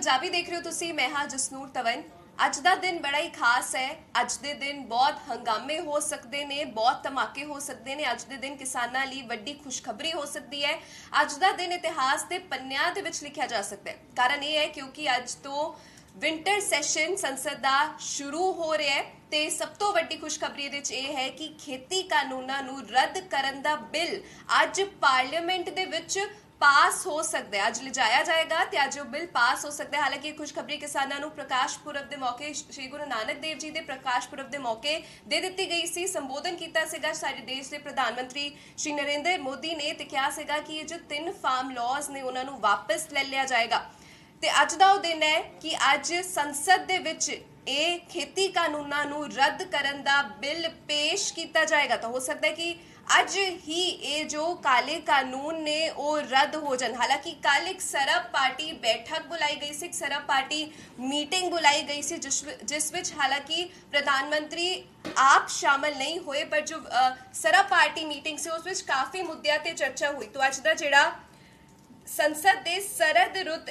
पंजाबी देख रहे हो तुसी। मैं हाँ जसनूर तवन। ਅੱਜ ਦਾ ਦਿਨ ਬੜਾ ਹੀ ਖਾਸ ਹੈ। ਅੱਜ ਦੇ ਦਿਨ ਬਹੁਤ ਹੰਗਾਮੇ ਹੋ ਸਕਦੇ ਨੇ, ਬਹੁਤ ਧਮਾਕੇ ਹੋ ਸਕਦੇ ਨੇ। ਅੱਜ ਦੇ ਦਿਨ ਕਿਸਾਨਾਂ ਲਈ ਵੱਡੀ ਖੁਸ਼ਖਬਰੀ ਹੋ ਸਕਦੀ ਹੈ। ਅੱਜ ਦਾ ਦਿਨ ਇਤਿਹਾਸ ਦੇ ਪੰਨਿਆਂ ਦੇ ਵਿੱਚ ਲਿਖਿਆ ਜਾ ਸਕਦਾ ਹੈ। ਕਾਰਨ ਇਹ ਹੈ ਕਿਉਂਕਿ ਅੱਜ ਤੋਂ ਵਿੰਟਰ ਸੈਸ਼ਨ ਸੰਸਦ ਦਾ ਸ਼ੁਰੂ ਹੋ ਰਿਹਾ ਹੈ ਤੇ ਸਭ ਤੋਂ ਵੱਡੀ ਖੁਸ਼ਖਬਰੀ ਇਹਦੇ 'ਚ ਇਹ ਹੈ ਕਿ ਖੇਤੀ ਕਾਨੂੰਨਾਂ ਨੂੰ ਰੱਦ ਕਰਨ ਦਾ ਬਿੱਲ ਅੱਜ ਪਾਰਲੀਮੈਂਟ ਦੇ ਵਿੱਚ पास हो सकता है। अज लिजाया जाएगा तो अज वो बिल पास हो सकता है। हालांकि खुशखबरी किसानों को प्रकाश पुरब के मौके श्री गुरु नानक देव जी के प्रकाश पुरब के मौके दे दी गई सी। संबोधन किया साडे देश के प्रधानमंत्री श्री नरेंद्र मोदी ने तो कहा सीगा कि ये जो 3 फार्म लॉज ने उन्होंने वापस ले लिया जाएगा। तो अज का वो दिन है कि अज संसद दे विच ये खेती कानूनों को रद्द करन दा बिल पेश किया जाएगा। तो हो सकता है कि ਅੱਜ ही ये जो काले कानून ने वो रद्द हो जाए। हालांकि कल एक सरब पार्टी बैठक बुलाई गई सी, एक सरब पार्टी मीटिंग बुलाई गई सी जिस विच हालांकि प्रधानमंत्री आप शामिल नहीं हुए, पर जो सरब पार्टी मीटिंग से उस विच काफ़ी मुद्दों पर चर्चा हुई। तो अज का जिहड़ा संसद के सरद रुत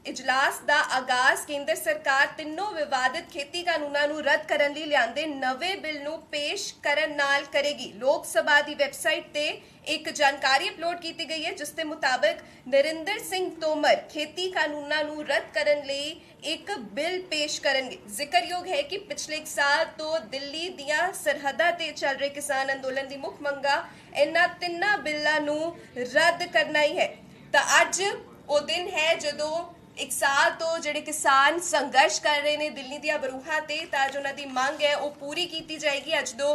इजलास का आगाज केंद्र सरकार तीनों विवादित खेती कानूनों को रद्द करने लई लिआंदे नवे बिल नूं पेश करन नाल करेगी। लोक सभा की वैबसाइट ते एक जानकारी अपलोड की गई है जिसके मुताबिक नरिंदर सिंह तोमर खेती कानूनों को रद्द करने लई एक बिल पेश करेंगे। जिक्रयोग है कि पिछले एक साल तो दिल्ली दियां सरहदां ते चल रहे किसान अंदोलन की मुख मंगा इन्हां तिन्नां बिल्लां नूं रद्द करना ही है। तो अज वो दिन है जदों एक साल तो जिहड़े किसान संघर्ष कर रहे हैं दिल्ली दियां बरूहां ते ताज उन्हां दी मंग है वो पूरी की जाएगी। अज दो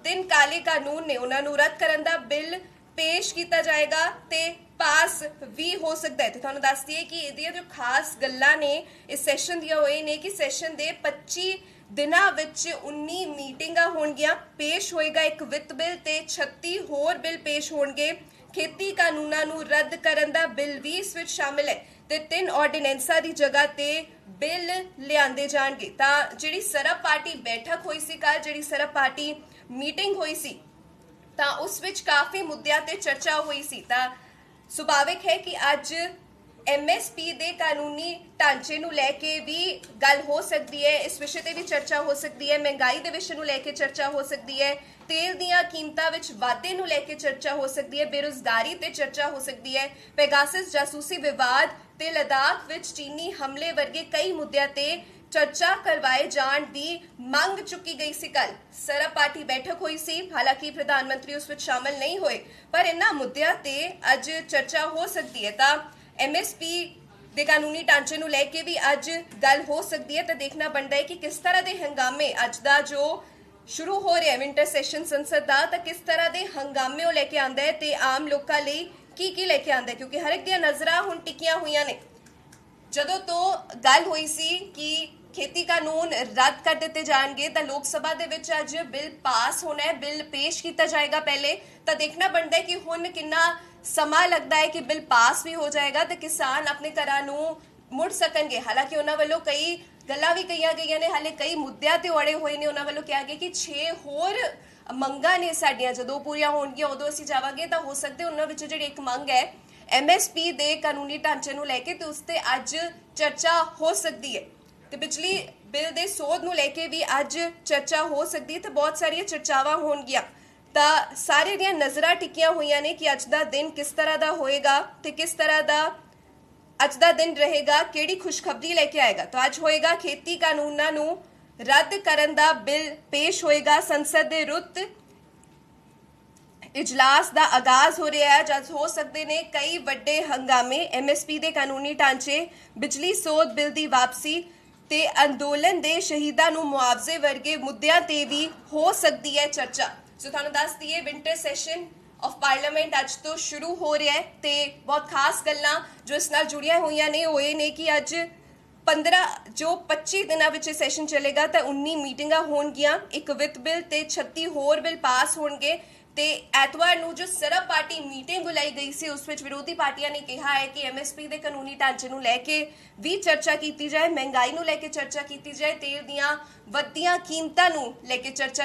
3 काले कानून ने उन्होंने रद्द करन दा बिल पेश किया जाएगा तो पास भी हो सकता है। तो तुहानूं दस दईए कि इहदियां जो खास गल्लां ने इस सैशन दियां होए ने कि सैशन दे 25 दिनां विच 19 मीटिंगां होणगियां, पेश होएगा एक वित्त बिल ते 36 होर बिल पेश होणगे। खेती कानूनों को रद्द करन दा बिल भी इस विच शामिल है ते 3 ऑर्डिनेंसां दी जगह ते बिल लिआंदे जाणगे। तां जिहड़ी सरब पार्टी बैठक होई सी कल, जिहड़ी सरब पार्टी मीटिंग हुई सी तां उस विच काफ़ी मुद्दों ते चर्चा हुई सी। तां सुभाविक है कि अज MSP दे कानूनी ढांचे नूं लैके भी गल हो सकती है, इस विषय ते भी चर्चा हो सकती है। महंगाई दे विषय नूं लैके चर्चा हो सकती है, तेल दीयां कीमतां विच वाधे नूं लैके चर्चा हो सकती है, बेरोजगारी ते चर्चा हो सकती है, पेगासस जासूसी विवाद ते लद्दाख विच चीनी हमले वर्गे कई मुद्दों ते चर्चा करवाए जाण दी मंग चुकी गई सी। कल सरब पार्टी बैठक हुई सी, हालांकि प्रधानमंत्री उस विच शामिल नहीं हुए, पर इन्हां मुद्दों ते अज चर्चा हो सकती है। तां MSP दे कानूनी ढांचे नूं लैके भी अज गल हो सकती है। तो देखना बनता है कि किस तरह के हंगामे अज का जो शुरू हो रहा है विंटर सैशन संसद का, तो किस तरह के हंगामे वो लैके आंदा है ते आम लोगों लई की लैके आंदा है, क्योंकि हर एक दी नज़रां हुण टिकियां हुई ने। जदों तो गल हुई सी कि खेती कानून रद्द कर दिते जाएंगे तो लोक सभा दे विच अज बिल पास होना है, बिल पेश किया जाएगा पहले। तो देखना बनता है कि हुण कितना समा लगता है कि बिल पास भी हो जाएगा तो किसान अपने घरां नूं मुड़ सकणगे। हालांकि उन्हां वल्लों कई गल्लां भी कहीआं गईआं ने, हाले कई मुद्दों ते अड़े होए ने। उन्हां वल्लों कहा गया कि 6 होर मंगां ने साडीआं जदों पूरीआं होणगीआं उदों असीं जावांगे। तो हो सकदा है उन्हां विचों जिहड़ी एक मंग है MSP दे कानूनी ढांचे नूं लैके ते उस ते अज चर्चा हो सकती है। तो बिजली बिल दे सोध नूं लैके भी अज चर्चा हो सकती है। तो बहुत सारियां चर्चावां होणगीआं। तो सारे दियां नज़रां टिकियां हुई ने कि अज का दिन किस तरह का होएगा तो किस तरह का अज का दिन रहेगा, केड़ी खुशखबरी लेके आएगा। तो अज होएगा खेती कानूनों को रद्द करन दा बिल पेश होएगा। संसद दे रुत इजलास का आगाज हो रहा है, जज हो सकते ने कई वड्डे हंगामे, MSP दे कानूनी ढांचे, बिजली सोध बिल की वापसी ते अंदोलन दे शहीदां नूं मुआवजे वर्गे मुद्दों ते भी हो सकती है चर्चा। सो तुहानूं दस दईए विंटर सैशन ऑफ पार्लीमेंट अज तो शुरू हो रहा है तो बहुत खास गल्लां जो इस नाल जुड़ियां हुई ने होए ने कि अज 25 दिनों में सैशन चलेगा तो 19 मीटिंगां होणगियां, एक वित्त बिल ते 36 होर बिल पास होणगे। तो एतवार नूं जो सरब पार्टी मीटिंग बुलाई गई सी उस विच विरोधी पार्टियां ने कहा है कि MSP दे कानूनी ढांचे नूं लैके भी चर्चा की जाए, महंगाई नूं लैके चर्चा की जाए, तेल दीयां वधियां कीमतां नूं लैके चर्चा